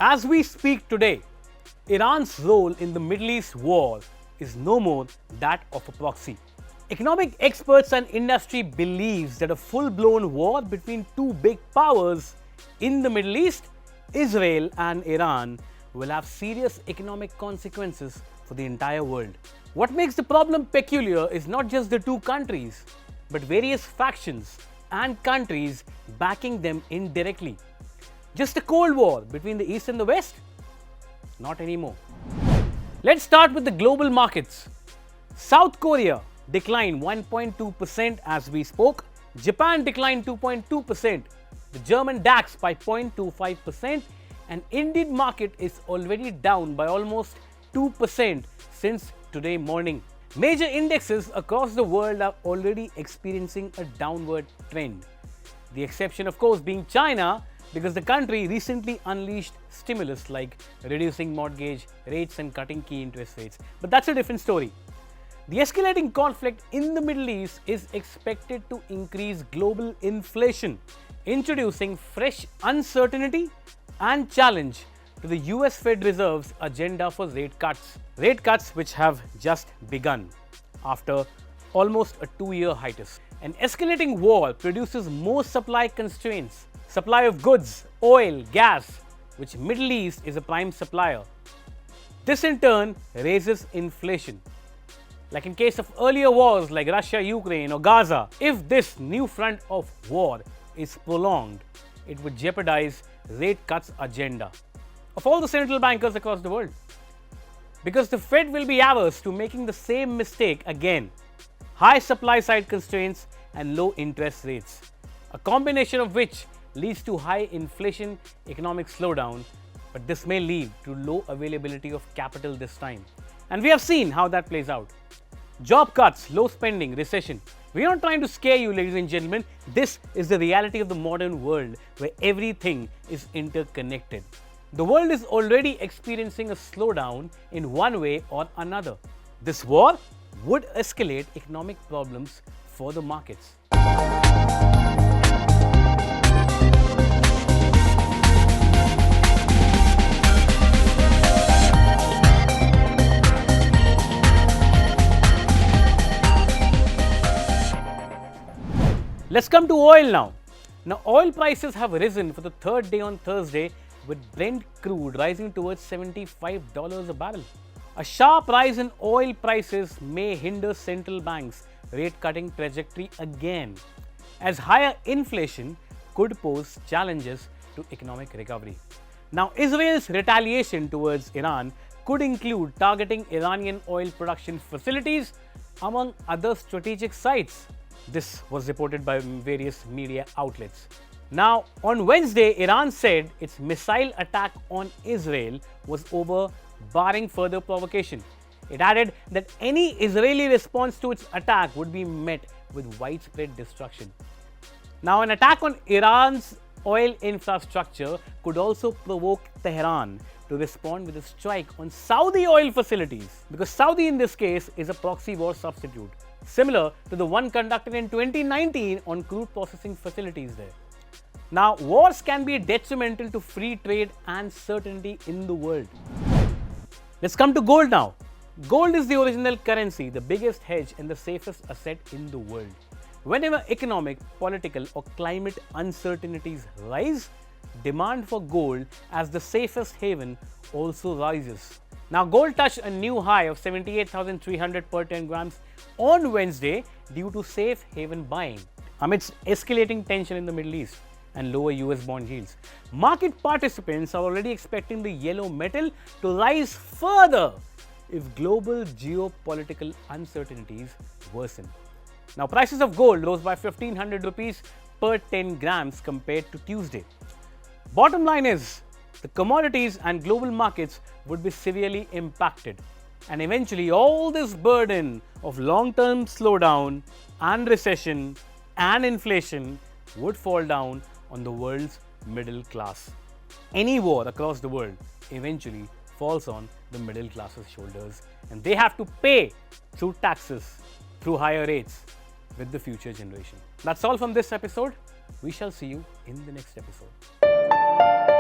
As we speak today, Iran's role in the Middle East war is no more that of a proxy. Economic experts and industry believes that a full-blown war between two big powers in the Middle East, Israel and Iran, will have serious economic consequences for the entire world. What makes the problem peculiar is not just the two countries, but various factions and countries backing them indirectly. Just a Cold War between the East and the West? Not anymore. Let's start with the global markets. South Korea declined 1.2% as we spoke. Japan declined 2.2%. The German DAX by 0.25%. And Indian market is already down by almost 2% since today morning. Major indexes across the world are already experiencing a downward trend. The exception, of course, being China, because the country recently unleashed stimulus like reducing mortgage rates and cutting key interest rates. But that's a different story. The escalating conflict in the Middle East is expected to increase global inflation, introducing fresh uncertainty and challenge to the US Fed Reserve's agenda for rate cuts. Rate cuts which have just begun after almost a 2-year hiatus. An escalating war produces more supply constraints. Supply of goods, oil, gas, which Middle East is a prime supplier. This in turn raises inflation. Like in case of earlier wars like Russia, Ukraine or Gaza, if this new front of war is prolonged, it would jeopardize rate cuts agenda of all the central bankers across the world. Because the Fed will be averse to making the same mistake again. High supply side constraints and low interest rates. A combination of which leads to high inflation, economic slowdown, but this may lead to low availability of capital this time. And we have seen how that plays out. Job cuts, low spending, recession. We are not trying to scare you, ladies and gentlemen. This is the reality of the modern world where everything is interconnected. The world is already experiencing a slowdown in one way or another. This war would escalate economic problems for the markets. Let's come to oil now. Now, oil prices have risen for the third day on Thursday, with Brent crude rising towards $75 a barrel. A sharp rise in oil prices may hinder central banks' rate cutting trajectory again, as higher inflation could pose challenges to economic recovery. Now, Israel's retaliation towards Iran could include targeting Iranian oil production facilities, among other strategic sites. This was reported by various media outlets. Now, on Wednesday, Iran said its missile attack on Israel was over, barring further provocation. It added that any Israeli response to its attack would be met with widespread destruction. Now, an attack on Iran's oil infrastructure could also provoke Tehran to respond with a strike on Saudi oil facilities, because Saudi in this case is a proxy war substitute, similar to the one conducted in 2019 on crude processing facilities there. Now, wars can be detrimental to free trade and certainty in the world. Let's come to gold now. Gold is the original currency, the biggest hedge and the safest asset in the world. Whenever economic, political or climate uncertainties rise, demand for gold as the safest haven also rises. Now, gold touched a new high of 78,300 per 10 grams on Wednesday due to safe haven buying amidst escalating tension in the Middle East and lower US bond yields. Market participants are already expecting the yellow metal to rise further if global geopolitical uncertainties worsen. Now, prices of gold rose by 1,500 rupees per 10 grams compared to Tuesday. Bottom line is, the commodities and global markets would be severely impacted, and eventually all this burden of long-term slowdown and recession and inflation would fall down on the world's middle class. Any war across the world eventually falls on the middle class's shoulders, and they have to pay through taxes, through higher rates with the future generation. That's all from this episode. We shall see you in the next episode.